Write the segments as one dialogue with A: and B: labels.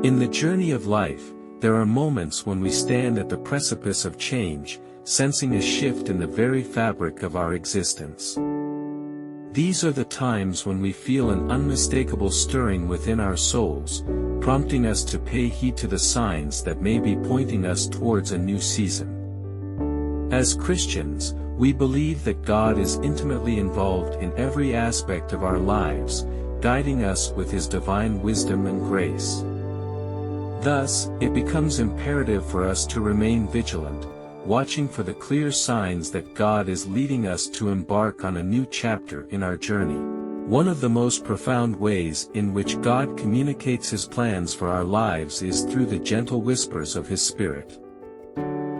A: In the journey of life, there are moments when we stand at the precipice of change, sensing a shift in the very fabric of our existence. These are the times when we feel an unmistakable stirring within our souls, prompting us to pay heed to the signs that may be pointing us towards a new season. As Christians, we believe that God is intimately involved in every aspect of our lives, guiding us with His divine wisdom and grace. Thus, it becomes imperative for us to remain vigilant, watching for the clear signs that God is leading us to embark on a new chapter in our journey. One of the most profound ways in which God communicates His plans for our lives is through the gentle whispers of His Spirit.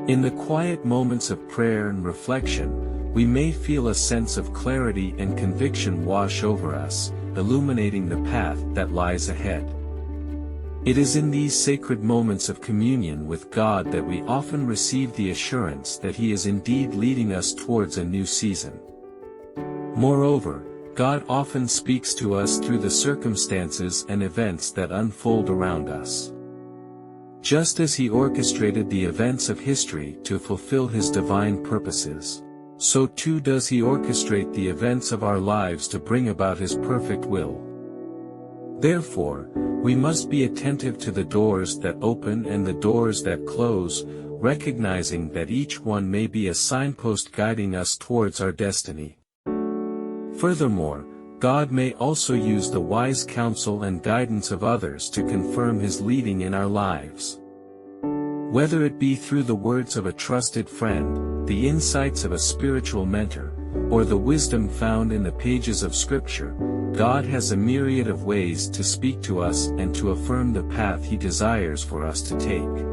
A: In the quiet moments of prayer and reflection, we may feel a sense of clarity and conviction wash over us, illuminating the path that lies ahead. It is in these sacred moments of communion with God that we often receive the assurance that He is indeed leading us towards a new season. Moreover, God often speaks to us through the circumstances and events that unfold around us. Just as He orchestrated the events of history to fulfill His divine purposes, so too does He orchestrate the events of our lives to bring about His perfect will. Therefore, we must be attentive to the doors that open and the doors that close, recognizing that each one may be a signpost guiding us towards our destiny. Furthermore, God may also use the wise counsel and guidance of others to confirm His leading in our lives. Whether it be through the words of a trusted friend, the insights of a spiritual mentor, or the wisdom found in the pages of Scripture, God has a myriad of ways to speak to us and to affirm the path He desires for us to take.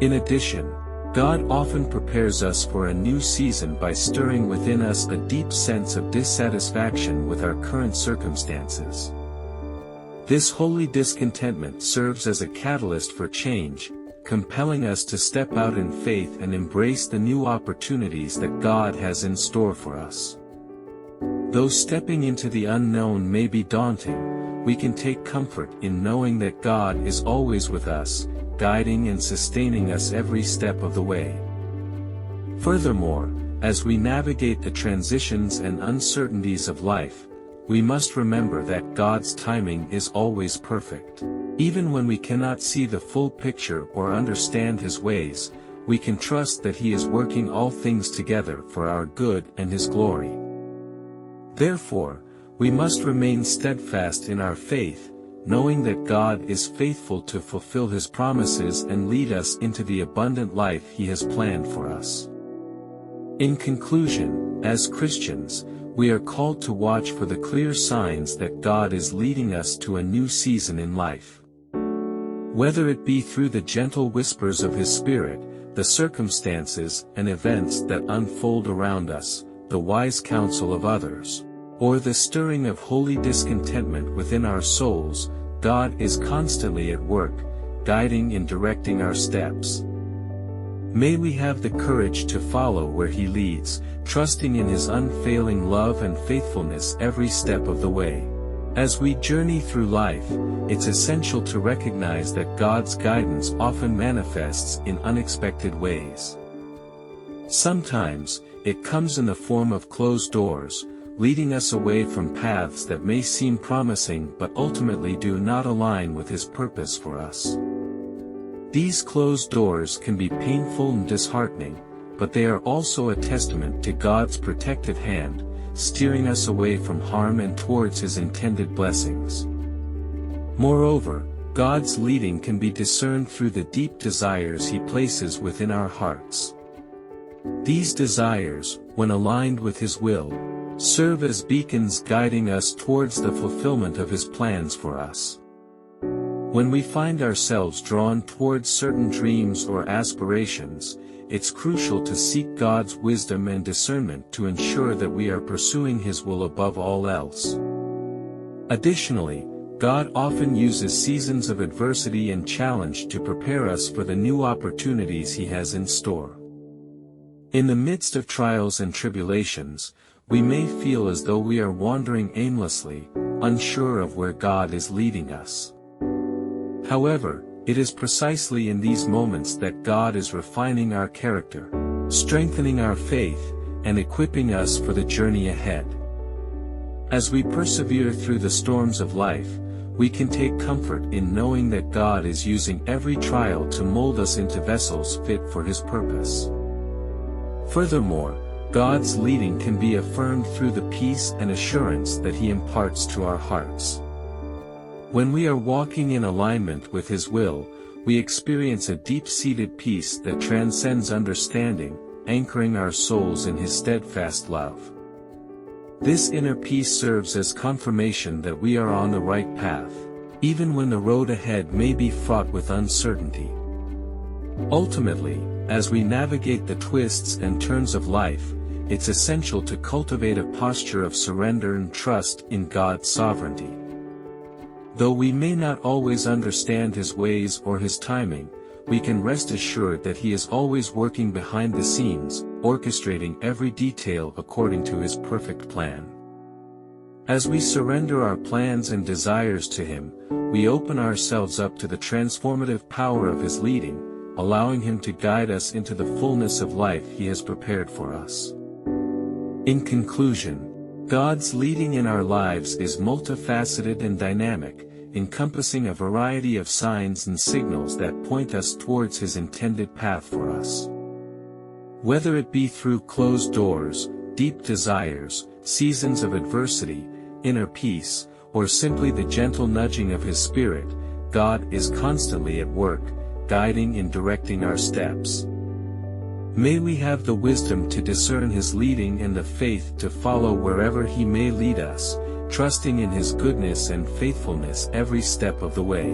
A: In addition, God often prepares us for a new season by stirring within us a deep sense of dissatisfaction with our current circumstances. This holy discontentment serves as a catalyst for change, compelling us to step out in faith and embrace the new opportunities that God has in store for us. Though stepping into the unknown may be daunting, we can take comfort in knowing that God is always with us, guiding and sustaining us every step of the way. Furthermore, as we navigate the transitions and uncertainties of life, we must remember that God's timing is always perfect. Even when we cannot see the full picture or understand His ways, we can trust that He is working all things together for our good and His glory. Therefore, we must remain steadfast in our faith, knowing that God is faithful to fulfill His promises and lead us into the abundant life He has planned for us. In conclusion, as Christians, we are called to watch for the clear signs that God is leading us to a new season in life. Whether it be through the gentle whispers of His Spirit, the circumstances and events that unfold around us, the wise counsel of others, or the stirring of holy discontentment within our souls, God is constantly at work, guiding and directing our steps. May we have the courage to follow where He leads, trusting in His unfailing love and faithfulness every step of the way. As we journey through life, it's essential to recognize that God's guidance often manifests in unexpected ways. Sometimes, it comes in the form of closed doors, leading us away from paths that may seem promising but ultimately do not align with His purpose for us. These closed doors can be painful and disheartening, but they are also a testament to God's protective hand, steering us away from harm and towards His intended blessings. Moreover, God's leading can be discerned through the deep desires He places within our hearts. These desires, when aligned with His will, serve as beacons guiding us towards the fulfillment of His plans for us. When we find ourselves drawn towards certain dreams or aspirations, it's crucial to seek God's wisdom and discernment to ensure that we are pursuing His will above all else. Additionally, God often uses seasons of adversity and challenge to prepare us for the new opportunities He has in store. In the midst of trials and tribulations, we may feel as though we are wandering aimlessly, unsure of where God is leading us. However, it is precisely in these moments that God is refining our character, strengthening our faith, and equipping us for the journey ahead. As we persevere through the storms of life, we can take comfort in knowing that God is using every trial to mold us into vessels fit for His purpose. Furthermore, God's leading can be affirmed through the peace and assurance that He imparts to our hearts. When we are walking in alignment with His will, we experience a deep-seated peace that transcends understanding, anchoring our souls in His steadfast love. This inner peace serves as confirmation that we are on the right path, even when the road ahead may be fraught with uncertainty. Ultimately, as we navigate the twists and turns of life, it's essential to cultivate a posture of surrender and trust in God's sovereignty. Though we may not always understand His ways or His timing, we can rest assured that He is always working behind the scenes, orchestrating every detail according to His perfect plan. As we surrender our plans and desires to Him, we open ourselves up to the transformative power of His leading, allowing Him to guide us into the fullness of life He has prepared for us. In conclusion, God's leading in our lives is multifaceted and dynamic, encompassing a variety of signs and signals that point us towards His intended path for us. Whether it be through closed doors, deep desires, seasons of adversity, inner peace, or simply the gentle nudging of His Spirit, God is constantly at work, guiding and directing our steps. May we have the wisdom to discern His leading and the faith to follow wherever He may lead us, trusting in His goodness and faithfulness every step of the way.